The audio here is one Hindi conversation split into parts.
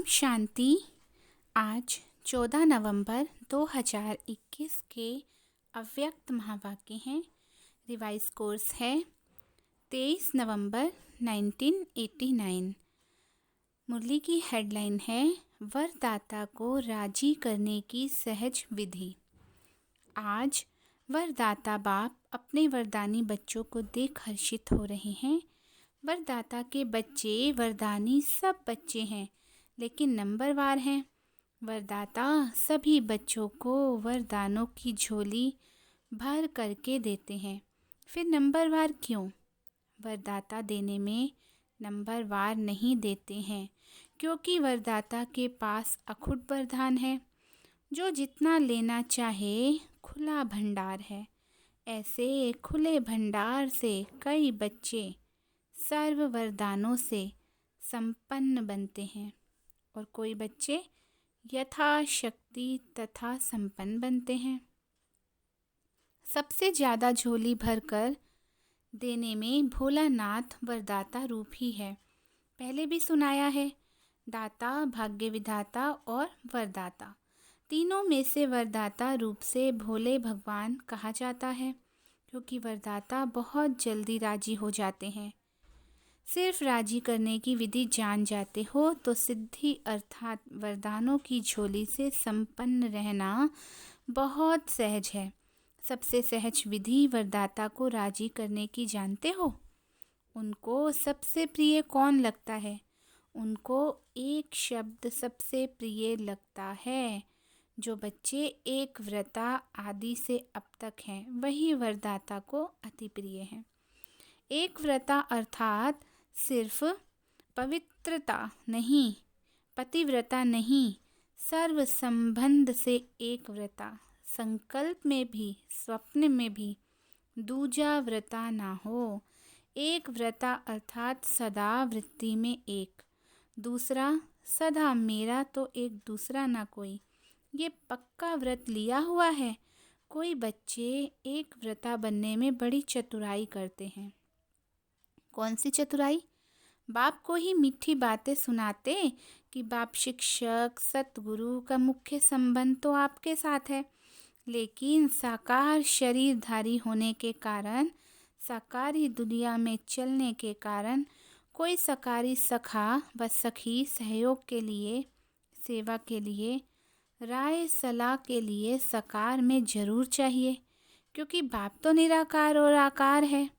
ओम शांति। आज 14 नवंबर 2021 के अव्यक्त महावाक्य हैं। रिवाइज कोर्स है 23 नवंबर 1989। मुरली की हेडलाइन है वरदाता को राजी करने की सहज विधि। आज वरदाता बाप अपने वरदानी बच्चों को देख हर्षित हो रहे हैं। वरदाता के बच्चे वरदानी सब बच्चे हैं, लेकिन नंबरवार हैं। वरदाता सभी बच्चों को वरदानों की झोली भर करके देते हैं। फिर नंबरवार क्यों? वरदाता देने में नंबरवार नहीं देते हैं, क्योंकि वरदाता के पास अखुट वरदान है। जो जितना लेना चाहे खुला भंडार है। ऐसे खुले भंडार से कई बच्चे सर्व वरदानों से संपन्न बनते हैं और कोई बच्चे यथाशक्ति तथा संपन्न बनते हैं। सबसे ज़्यादा झोली भरकर देने में भोलानाथ वरदाता रूप ही है। पहले भी सुनाया है, दाता, भाग्य विधाता और वरदाता तीनों में से वरदाता रूप से भोले भगवान कहा जाता है, क्योंकि वरदाता बहुत जल्दी राजी हो जाते हैं। सिर्फ राजी करने की विधि जान जाते हो तो सिद्धि अर्थात वरदानों की झोली से संपन्न रहना बहुत सहज है। सबसे सहज विधि वरदाता को राजी करने की जानते हो? उनको सबसे प्रिय कौन लगता है? उनको एक शब्द सबसे प्रिय लगता है। जो बच्चे एक व्रता आदि से अब तक हैं, वही वरदाता को अति प्रिय है। एक व्रता अर्थात सिर्फ पवित्रता नहीं, पतिव्रता नहीं, सर्व संबंध से एक व्रता, संकल्प में भी स्वप्न में भी दूजा व्रता ना हो। एक व्रता अर्थात सदा वृत्ति में एक, दूसरा सदा मेरा तो एक दूसरा ना कोई, ये पक्का व्रत लिया हुआ है। कोई बच्चे एक व्रता बनने में बड़ी चतुराई करते हैं। कौन सी चतुराई? बाप को ही मीठी बातें सुनाते कि बाप शिक्षक सतगुरु का मुख्य संबंध तो आपके साथ है, लेकिन साकार शरीरधारी होने के कारण, साकारी दुनिया में चलने के कारण कोई सकारी सखा व सखी सहयोग के लिए, सेवा के लिए, राय सलाह के लिए साकार में जरूर चाहिए, क्योंकि बाप तो निराकार और आकार है।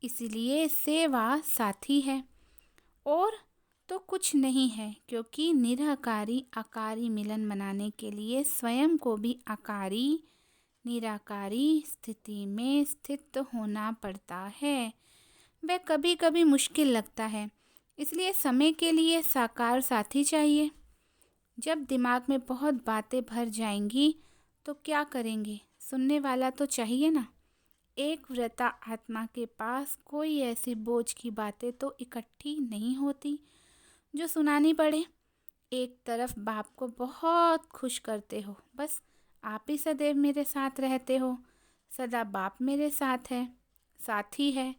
इसीलिए सेवा साथी है और तो कुछ नहीं है, क्योंकि निराकारी आकारी मिलन मनाने के लिए स्वयं को भी आकारी निराकारी स्थिति में स्थित होना पड़ता है। वह कभी कभी मुश्किल लगता है, इसलिए समय के लिए साकार साथी चाहिए। जब दिमाग में बहुत बातें भर जाएंगी तो क्या करेंगे? सुनने वाला तो चाहिए ना। एक व्रता आत्मा के पास कोई ऐसी बोझ की बातें तो इकट्ठी नहीं होती जो सुनानी पड़े। एक तरफ बाप को बहुत खुश करते हो, बस आप ही सदैव मेरे साथ रहते हो, सदा बाप मेरे साथ है, साथी है।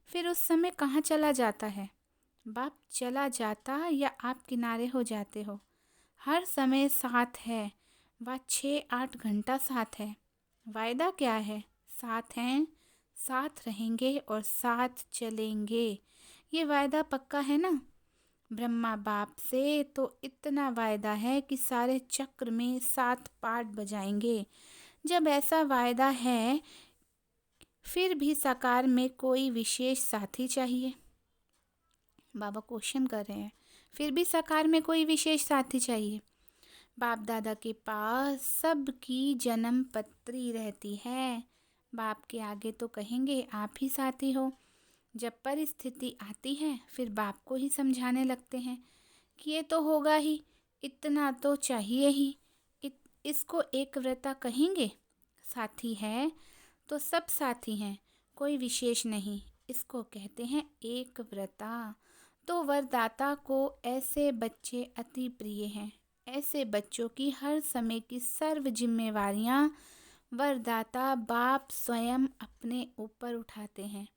फिर उस समय कहाँ चला जाता है? बाप चला जाता या आप किनारे हो जाते हो? हर समय साथ है, वह 6-8 घंटा साथ है। वायदा क्या है? साथ हैं, साथ रहेंगे और साथ चलेंगे। ये वायदा पक्का है ना? ब्रह्मा बाप से तो इतना वायदा है कि सारे चक्र में 7 पाठ बजाएंगे। जब ऐसा वायदा है, फिर भी साकार में कोई विशेष साथी चाहिए। बाबा क्वेश्चन कर रहे हैं, फिर भी साकार में कोई विशेष साथी चाहिए। बाप दादा के पास सबकी जन्म पत्री रहती है। बाप के आगे तो कहेंगे आप ही साथी हो। जब परिस्थिति आती है, फिर बाप को ही समझाने लगते हैं कि ये तो होगा ही, इतना तो चाहिए ही, इसको एक व्रता कहेंगे। साथी है तो सब साथी हैं, कोई विशेष नहीं, इसको कहते हैं एक व्रता। तो वरदाता को ऐसे बच्चे अति प्रिय हैं। ऐसे बच्चों की हर समय की सर्व जिम्मेवारियां वरदाता बाप स्वयं अपने ऊपर उठाते हैं।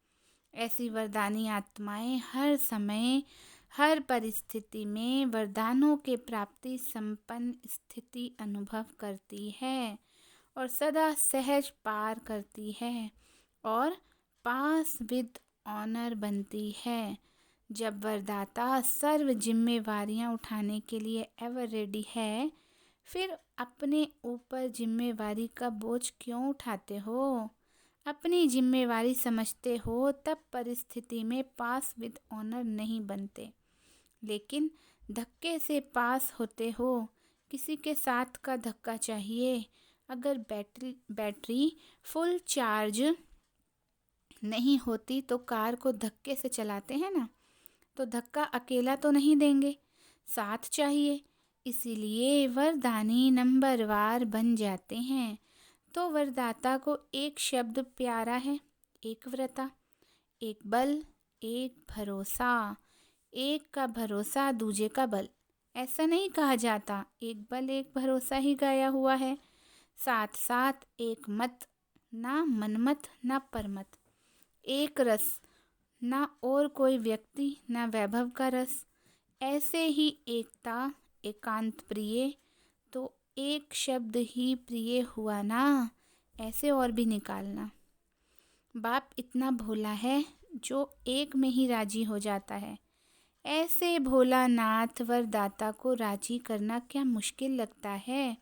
ऐसी वरदानी आत्माएं हर समय हर परिस्थिति में वरदानों के प्राप्ति संपन्न स्थिति अनुभव करती है और सदा सहज पार करती है और पास विद ऑनर बनती है। जब वरदाता सर्व जिम्मेवारियां उठाने के लिए एवर रेडी है, फिर अपने ऊपर जिम्मेवारी का बोझ क्यों उठाते हो? अपनी जिम्मेवारी समझते हो तब परिस्थिति में पास विद ऑनर नहीं बनते, लेकिन धक्के से पास होते हो। किसी के साथ का धक्का चाहिए। अगर बैटरी फुल चार्ज नहीं होती तो कार को धक्के से चलाते हैं ना, तो धक्का अकेला तो नहीं देंगे, साथ चाहिए। इसीलिए वरदानी नंबरवार बन जाते हैं। तो वरदाता को एक शब्द प्यारा है, एक व्रता, एक बल, एक भरोसा। एक का भरोसा दूजे का बल, ऐसा नहीं कहा जाता। एक बल एक भरोसा ही गाया हुआ है। साथ साथ एक मत, ना मनमत ना परमत। एक रस, ना और कोई व्यक्ति ना वैभव का रस। ऐसे ही एकता, एकांत प्रिय, तो एक शब्द ही प्रिय हुआ ना, ऐसे और भी निकालना। बाप इतना भोला है जो एक में ही राजी हो जाता है। ऐसे भोलानाथ वरदाता को राजी करना क्या मुश्किल लगता है?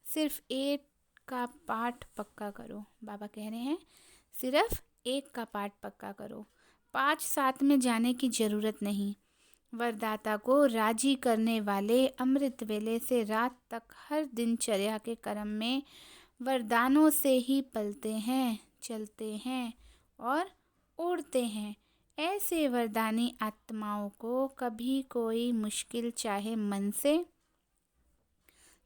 सिर्फ एक का पाठ पक्का करो। बाबा कह रहे हैं सिर्फ एक का पाठ पक्का करो, 5 साथ में जाने की जरूरत नहीं। वरदाता को राजी करने वाले अमृत वेले से रात तक हर दिनचर्या के क्रम में वरदानों से ही पलते हैं, चलते हैं और उड़ते हैं। ऐसे वरदानी आत्माओं को कभी कोई मुश्किल, चाहे मन से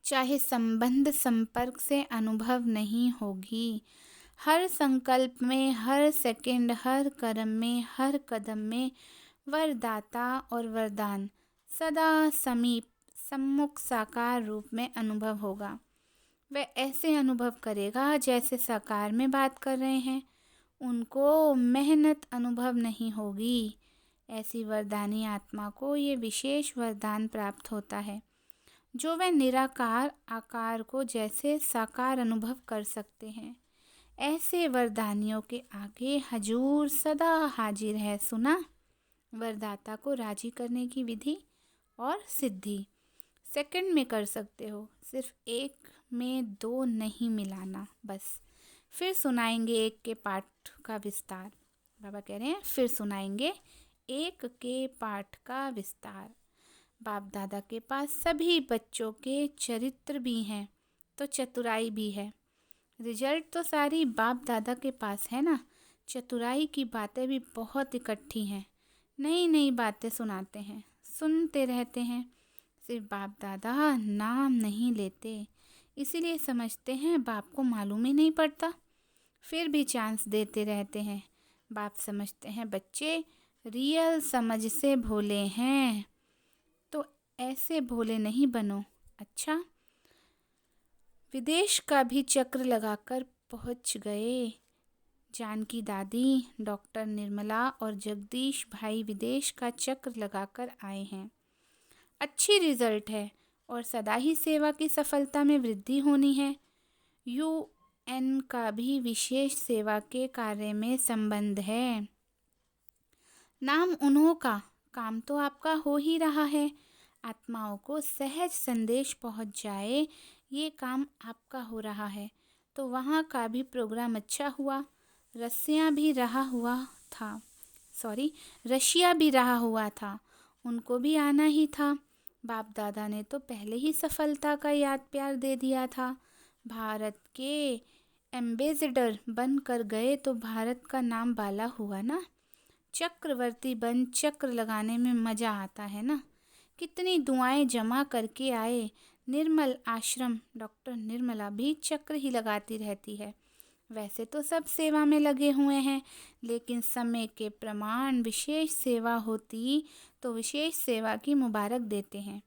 चाहे संबंध संपर्क से अनुभव नहीं होगी। हर संकल्प में, हर सेकंड, हर कर्म में, हर कदम में वरदाता और वरदान सदा समीप, सम्मुख, साकार रूप में अनुभव होगा। वह ऐसे अनुभव करेगा जैसे साकार में बात कर रहे हैं। उनको मेहनत अनुभव नहीं होगी। ऐसी वरदानी आत्मा को ये विशेष वरदान प्राप्त होता है जो वह निराकार आकार को जैसे साकार अनुभव कर सकते हैं। ऐसे वरदानियों के आगे हजूर सदा हाजिर है। सुना? वरदाता को राजी करने की विधि और सिद्धि सेकंड में कर सकते हो, सिर्फ एक में दो नहीं मिलाना बस। फिर सुनाएंगे एक के पाठ का विस्तार। बाबा कह रहे हैं फिर सुनाएंगे एक के पाठ का विस्तार। बाप दादा के पास सभी बच्चों के चरित्र भी हैं तो चतुराई भी है। रिजल्ट तो सारी बाप दादा के पास है ना। चतुराई की बातें भी बहुत इकट्ठी हैं। नई नई बातें सुनाते हैं, सुनते रहते हैं। सिर्फ बाप दादा नाम नहीं लेते, इसीलिए समझते हैं बाप को मालूम ही नहीं पड़ता, फिर भी चांस देते रहते हैं। बाप समझते हैं बच्चे रियल समझ से भोले हैं, तो ऐसे भोले नहीं बनो। अच्छा, विदेश का भी चक्र लगाकर पहुंच गए। जानकी दादी, डॉक्टर निर्मला और जगदीश भाई विदेश का चक्र लगाकर आए हैं। अच्छी रिजल्ट है और सदा ही सेवा की सफलता में वृद्धि होनी है। UN का भी विशेष सेवा के कार्य में संबंध है। नाम उन्हों का, काम तो आपका हो ही रहा है। आत्माओं को सहज संदेश पहुंच जाए, ये काम आपका हो रहा है। तो वहाँ का भी प्रोग्राम अच्छा हुआ। रशिया भी रहा हुआ था, उनको भी आना ही था। बाप दादा ने तो पहले ही सफलता का याद प्यार दे दिया था। भारत के एम्बेसडर बन कर गए तो भारत का नाम बाला हुआ ना। चक्रवर्ती बन चक्र लगाने में मज़ा आता है ना। कितनी दुआएं जमा करके आए। निर्मल आश्रम डॉक्टर निर्मला भी चक्र ही लगाती रहती है। वैसे तो सब सेवा में लगे हुए हैं, लेकिन समय के प्रमाण विशेष सेवा होती तो विशेष सेवा की मुबारक देते हैं।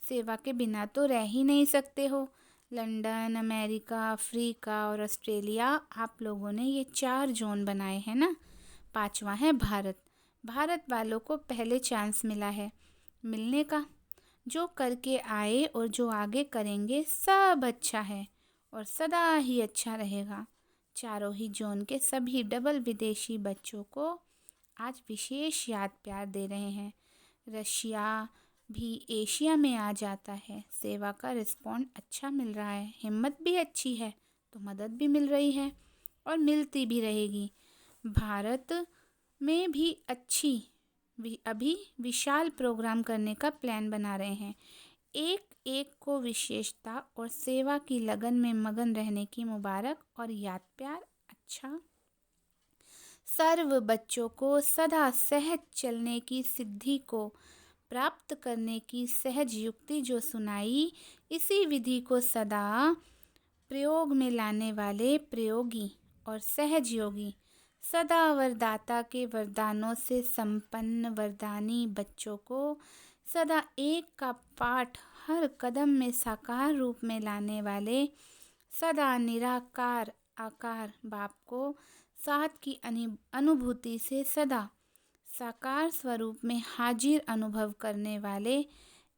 सेवा के बिना तो रह ही नहीं सकते हो। लंदन, अमेरिका, अफ्रीका और ऑस्ट्रेलिया, आप लोगों ने ये 4 जोन बनाए हैं ना। 5वां है भारत। भारत वालों को पहले चांस मिला है मिलने का। जो करके आए और जो आगे करेंगे सब अच्छा है और सदा ही अच्छा रहेगा। चारों ही जोन के सभी डबल विदेशी बच्चों को आज विशेष याद प्यार दे रहे हैं। रशिया भी एशिया में आ जाता है। सेवा का रिस्पॉन्ड अच्छा मिल रहा है, हिम्मत भी अच्छी है तो मदद भी मिल रही है और मिलती भी रहेगी। भारत में भी अभी विशाल प्रोग्राम करने का प्लान बना रहे हैं। एक एक को विशेषता और सेवा की लगन में मगन रहने की मुबारक और याद प्यार। अच्छा, सर्व बच्चों को सदा सहज चलने की सिद्धि को प्राप्त करने की सहज युक्ति जो सुनाई, इसी विधि को सदा प्रयोग में लाने वाले प्रयोगी और सहज योगी, सदा वरदाता के वरदानों से संपन्न वरदानी बच्चों को सदा एक का पाठ हर कदम में साकार रूप में लाने वाले सदा निराकार आकार बाप को साथ की अनुभूति से सदा साकार स्वरूप में हाजिर अनुभव करने वाले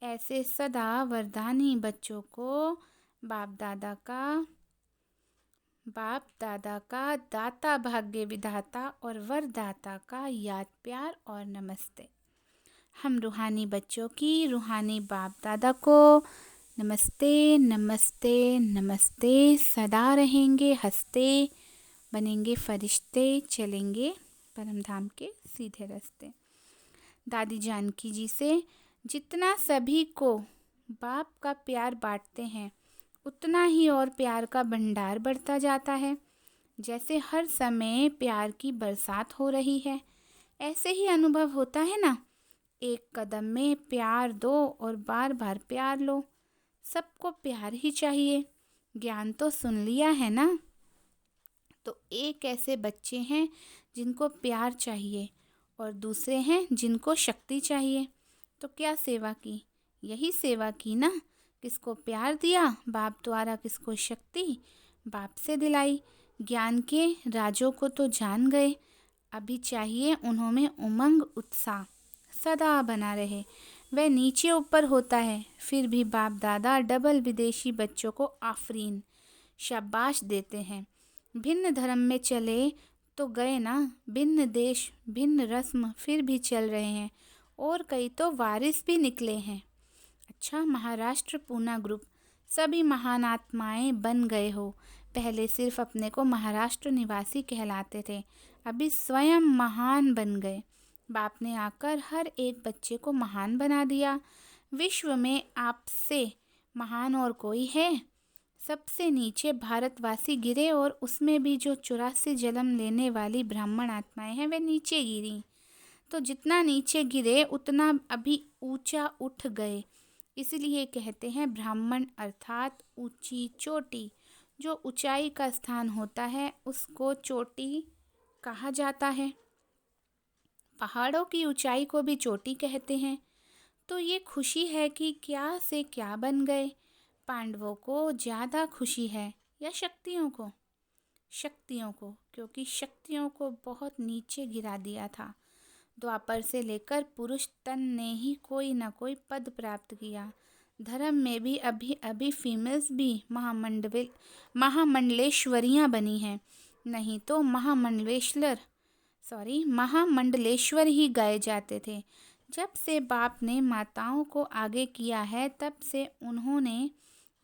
ऐसे सदा वरदानी बच्चों को बाप दादा का दाता भाग्य विधाता और वरदाता का याद प्यार और नमस्ते। हम रूहानी बच्चों की रूहानी बाप दादा को नमस्ते नमस्ते नमस्ते। सदा रहेंगे हंसते, बनेंगे फरिश्ते, चलेंगे परम धाम के सीधे रास्ते। दादी जानकी जी से जितना सभी को बाप का प्यार बांटते हैं उतना ही और प्यार का भंडार बढ़ता जाता है। जैसे हर समय प्यार की बरसात हो रही है, ऐसे ही अनुभव होता है ना। एक कदम में प्यार दो और बार बार प्यार लो। सबको प्यार ही चाहिए। ज्ञान तो सुन लिया है ना। तो एक ऐसे बच्चे हैं जिनको प्यार चाहिए और दूसरे हैं जिनको शक्ति चाहिए। तो क्या सेवा की? यही सेवा की ना। किसको प्यार दिया बाप द्वारा, किसको शक्ति बाप से दिलाई। ज्ञान के राजों को तो जान गए, अभी चाहिए उन्होंने उमंग उत्साह सदा बना रहे। वह नीचे ऊपर होता है, फिर भी बाप दादा डबल विदेशी बच्चों को आफरीन शाबाश देते हैं। भिन्न धर्म में चले तो गए ना, भिन्न देश भिन्न रस्म फिर भी चल रहे हैं और कई तो वारिस भी निकले हैं। अच्छा, महाराष्ट्र पूना ग्रुप सभी महान आत्माएं बन गए हो। पहले सिर्फ अपने को महाराष्ट्र निवासी कहलाते थे, अभी स्वयं महान बन गए। बाप ने आकर हर एक बच्चे को महान बना दिया। विश्व में आपसे महान और कोई है? सबसे नीचे भारतवासी गिरे और उसमें भी जो 84 जन्म लेने वाली ब्राह्मण आत्माएं हैं वे नीचे गिरी। तो जितना नीचे गिरे उतना अभी ऊंचा उठ गए। इसलिए कहते हैं ब्राह्मण अर्थात ऊंची चोटी। जो ऊंचाई का स्थान होता है उसको चोटी कहा जाता है। पहाड़ों की ऊंचाई को भी चोटी कहते हैं। तो ये खुशी है कि क्या से क्या बन गए। पांडवों को ज़्यादा खुशी है या शक्तियों को? शक्तियों को, क्योंकि शक्तियों को बहुत नीचे गिरा दिया था। द्वापर से लेकर पुरुष तन ने ही कोई न कोई पद प्राप्त किया। धर्म में भी अभी अभी फीमेल्स भी महामंडलेश्वरियाँ बनी हैं, नहीं तो महामंडलेश्वर ही गाए जाते थे। जब से बाप ने माताओं को आगे किया है तब से उन्होंने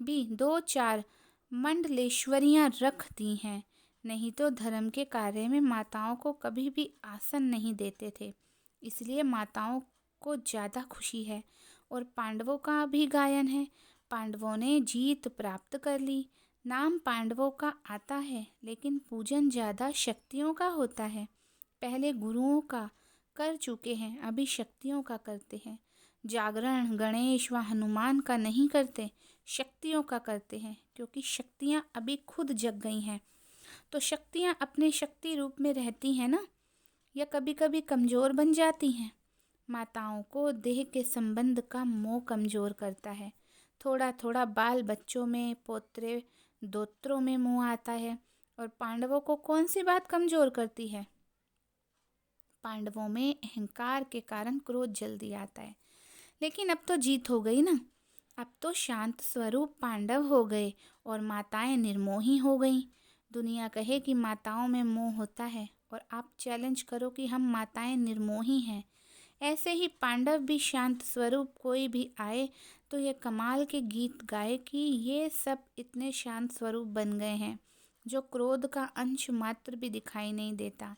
भी 2-4 मंडलेश्वरियाँ रख दी हैं, नहीं तो धर्म के कार्य में माताओं को कभी भी आसन नहीं देते थे। इसलिए माताओं को ज़्यादा खुशी है। और पांडवों का भी गायन है। पांडवों ने जीत प्राप्त कर ली। नाम पांडवों का आता है लेकिन पूजन ज़्यादा शक्तियों का होता है। पहले गुरुओं का कर चुके हैं, अभी शक्तियों का करते हैं। जागरण गणेश व हनुमान का नहीं करते, शक्तियों का करते हैं, क्योंकि शक्तियाँ अभी खुद जग गई हैं। तो शक्तियाँ अपने शक्ति रूप में रहती हैं ना, या कभी कभी कमज़ोर बन जाती हैं। माताओं को देह के संबंध का मोह कमज़ोर करता है। थोड़ा थोड़ा बाल बच्चों में, पोत्रे दोत्रों में मोह आता है। और पांडवों को कौन सी बात कमज़ोर करती है? पांडवों में अहंकार के कारण क्रोध जल्दी आता है। लेकिन अब तो जीत हो गई ना। अब तो शांत स्वरूप पांडव हो गए और माताएं निर्मोही हो गईं। दुनिया कहे कि माताओं में मोह होता है और आप चैलेंज करो कि हम माताएं निर्मोही हैं। ऐसे ही पांडव भी शांत स्वरूप कोई भी आए तो ये कमाल के गीत गाए कि ये सब इतने शांत स्वरूप बन गए हैं जो क्रोध का अंश मात्र भी दिखाई नहीं देता।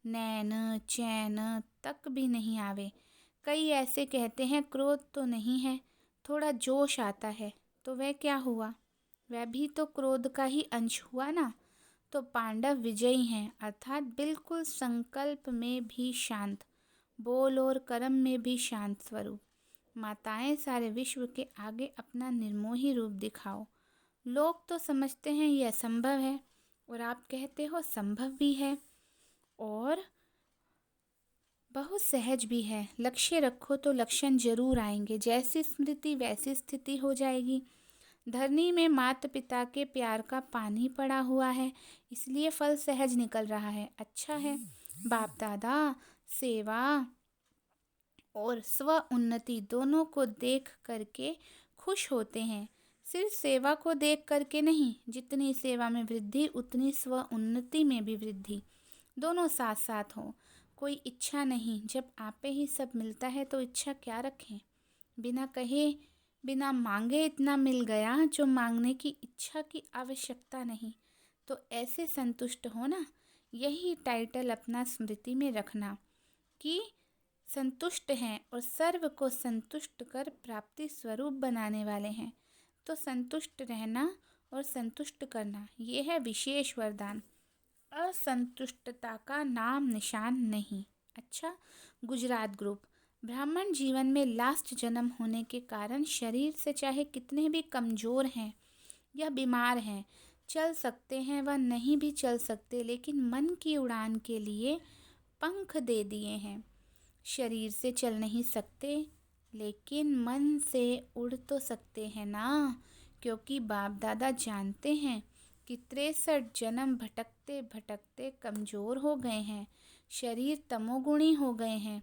नैन चैन तक भी नहीं आवे। कई ऐसे कहते हैं क्रोध तो नहीं है, थोड़ा जोश आता है। तो वह क्या हुआ? वह भी तो क्रोध का ही अंश हुआ ना। तो पांडव विजयी हैं, अर्थात बिल्कुल संकल्प में भी शांत, बोल और कर्म में भी शांत स्वरूप। माताएं सारे विश्व के आगे अपना निर्मोही रूप दिखाओ। लोग तो समझते हैं यह असंभव है और आप कहते हो संभव भी है और बहुत सहज भी है। लक्ष्य रखो तो लक्षण जरूर आएंगे। जैसी स्मृति वैसी स्थिति हो जाएगी। धरनी में माता पिता के प्यार का पानी पड़ा हुआ है, इसलिए फल सहज निकल रहा है। अच्छा है। बाप दादा सेवा और स्व उन्नति दोनों को देख करके खुश होते हैं। सिर्फ सेवा को देख करके नहीं, जितनी सेवा में वृद्धि उतनी स्व उन्नति में भी वृद्धि, दोनों साथ साथ हो। कोई इच्छा नहीं, जब आपे ही सब मिलता है तो इच्छा क्या रखें। बिना कहे बिना मांगे इतना मिल गया जो मांगने की इच्छा की आवश्यकता नहीं। तो ऐसे संतुष्ट हो ना। यही टाइटल अपना स्मृति में रखना कि संतुष्ट हैं और सर्व को संतुष्ट कर प्राप्ति स्वरूप बनाने वाले हैं। तो संतुष्ट रहना और संतुष्ट करना ये है विशेष वरदान। असंतुष्टता का नाम निशान नहीं। अच्छा, गुजरात ग्रुप। ब्राह्मण जीवन में लास्ट जन्म होने के कारण शरीर से चाहे कितने भी कमज़ोर हैं या बीमार हैं, चल सकते हैं व नहीं भी चल सकते, लेकिन मन की उड़ान के लिए पंख दे दिए हैं। शरीर से चल नहीं सकते लेकिन मन से उड़ तो सकते हैं ना, क्योंकि बाप दादा जानते हैं कि 63 जन्म भटकते भटकते कमज़ोर हो गए हैं। शरीर तमोगुणी हो गए हैं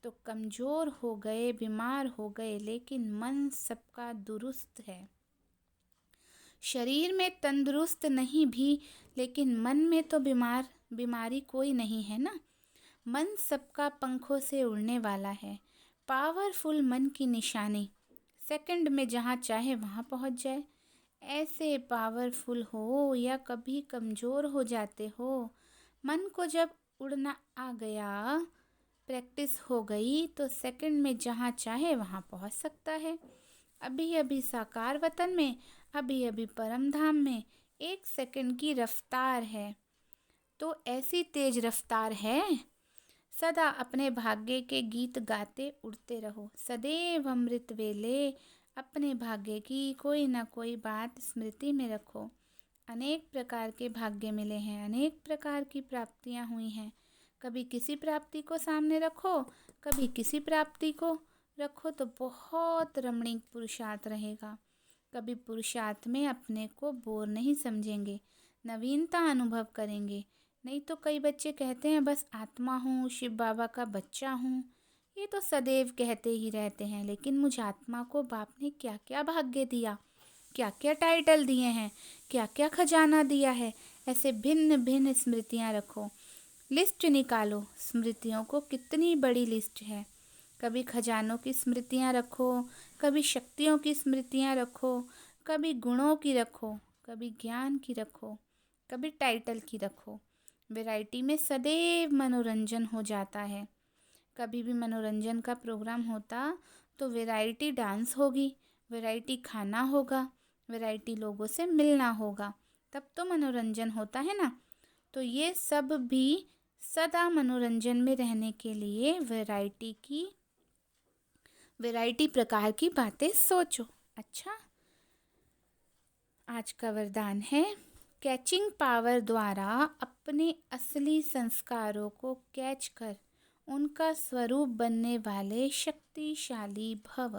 तो कमज़ोर हो गए, बीमार हो गए, लेकिन मन सबका दुरुस्त है। शरीर में तंदुरुस्त नहीं भी, लेकिन मन में तो बीमारी कोई नहीं है ना। मन सबका पंखों से उड़ने वाला है। पावरफुल मन की निशानी, सेकंड में जहाँ चाहे वहाँ पहुँच जाए। ऐसे पावरफुल हो या कभी कमज़ोर हो जाते हो, मन को जब उड़ना आ गया, प्रैक्टिस हो गई तो सेकंड में जहाँ चाहे वहाँ पहुँच सकता है। अभी अभी साकार वतन में, अभी अभी परम धाम में 1 सेकंड की रफ्तार है। तो ऐसी तेज रफ्तार है। सदा अपने भाग्य के गीत गाते उड़ते रहो। सदैव अमृत वेले अपने भाग्य की कोई ना कोई बात स्मृति में रखो। अनेक प्रकार के भाग्य मिले हैं, अनेक प्रकार की प्राप्तियां हुई हैं। कभी किसी प्राप्ति को सामने रखो, कभी किसी प्राप्ति को रखो तो बहुत रमणीक पुरुषार्थ रहेगा। कभी पुरुषार्थ में अपने को बोर नहीं समझेंगे, नवीनता अनुभव करेंगे। नहीं तो कई बच्चे कहते हैं बस आत्मा हूँ, शिव बाबा का बच्चा हूँ। ये तो सदैव कहते ही रहते हैं, लेकिन मुझ आत्मा को बाप ने क्या क्या भाग्य दिया, क्या क्या टाइटल दिए हैं, क्या क्या खजाना दिया है। ऐसे भिन्न भिन्न स्मृतियाँ रखो, लिस्ट निकालो। स्मृतियों को कितनी बड़ी लिस्ट है। कभी खजानों की स्मृतियाँ रखो, कभी शक्तियों की स्मृतियाँ रखो, कभी गुणों की रखो, कभी ज्ञान की रखो, कभी टाइटल की रखो। वैरायटी में सदैव मनोरंजन हो जाता है। कभी भी मनोरंजन का प्रोग्राम होता तो वैरायटी डांस होगी, वैरायटी खाना होगा, वैरायटी लोगों से मिलना होगा, तब तो मनोरंजन होता है ना। तो ये सब भी सदा मनोरंजन में रहने के लिए वैरायटी प्रकार की बातें सोचो। अच्छा, आज का वरदान है कैचिंग पावर द्वारा अपने असली संस्कारों को कैच कर उनका स्वरूप बनने वाले शक्तिशाली भव।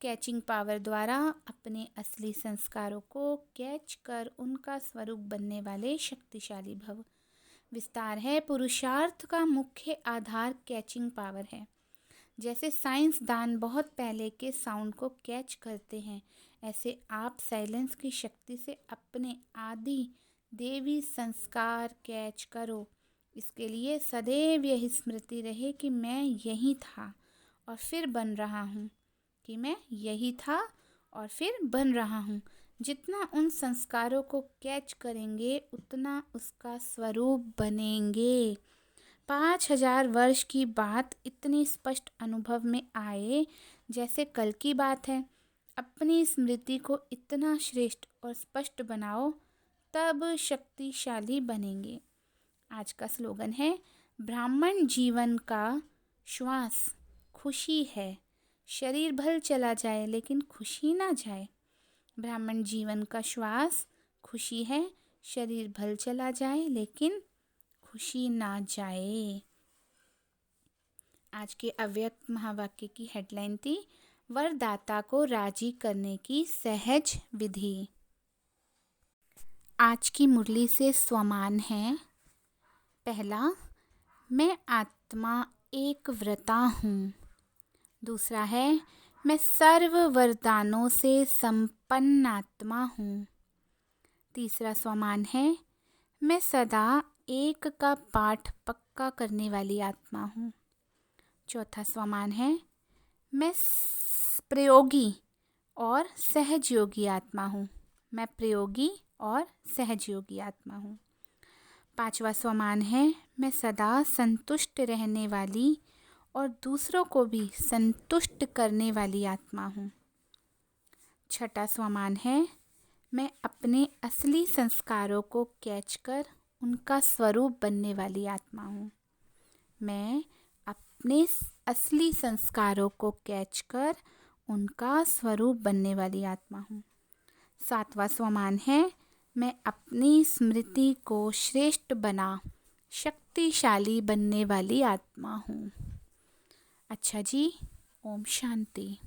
कैचिंग पावर द्वारा अपने असली संस्कारों को कैच कर उनका स्वरूप बनने वाले शक्तिशाली भव। विस्तार है, पुरुषार्थ का मुख्य आधार कैचिंग पावर है। जैसे साइंसदान बहुत पहले के साउंड को कैच करते हैं, ऐसे आप साइलेंस की शक्ति से अपने आदि देवी संस्कार कैच करो। इसके लिए सदैव यही स्मृति रहे कि मैं यही था और फिर बन रहा हूँ, कि मैं यही था और फिर बन रहा हूँ। जितना उन संस्कारों को कैच करेंगे उतना उसका स्वरूप बनेंगे। 5000 वर्ष की बात इतनी स्पष्ट अनुभव में आए जैसे कल की बात है। अपनी स्मृति को इतना श्रेष्ठ और स्पष्ट बनाओ, तब शक्तिशाली बनेंगे। आज का स्लोगन है, ब्राह्मण जीवन का श्वास खुशी है, शरीर भल चला जाए लेकिन खुशी ना जाए। ब्राह्मण जीवन का श्वास खुशी है, शरीर भल चला जाए लेकिन खुशी ना जाए। आज के अव्यक्त महावाक्य की हेडलाइन थी, वरदाता को राजी करने की सहज विधि। आज की मुरली से स्वमान है। पहला, मैं आत्मा एक व्रता हूँ। दूसरा है, मैं सर्व वरदानों से संपन्न आत्मा हूँ। तीसरा स्वमान है, मैं सदा एक का पाठ पक्का करने वाली आत्मा हूँ। चौथा स्वमान है, मैं प्रयोगी और सहजयोगी आत्मा हूँ। मैं प्रयोगी और सहजयोगी आत्मा हूँ। पांचवा स्वमान है, मैं सदा संतुष्ट रहने वाली और दूसरों को भी संतुष्ट करने वाली आत्मा हूँ। छठा स्वमान है, मैं अपने असली संस्कारों को कैच कर उनका स्वरूप बनने वाली आत्मा हूँ। मैं अपने असली संस्कारों को कैच कर उनका स्वरूप बनने वाली आत्मा हूँ। सातवां स्वमान है, मैं अपनी स्मृति को श्रेष्ठ बना शक्तिशाली बनने वाली आत्मा हूँ। अच्छा जी, ओम शांति।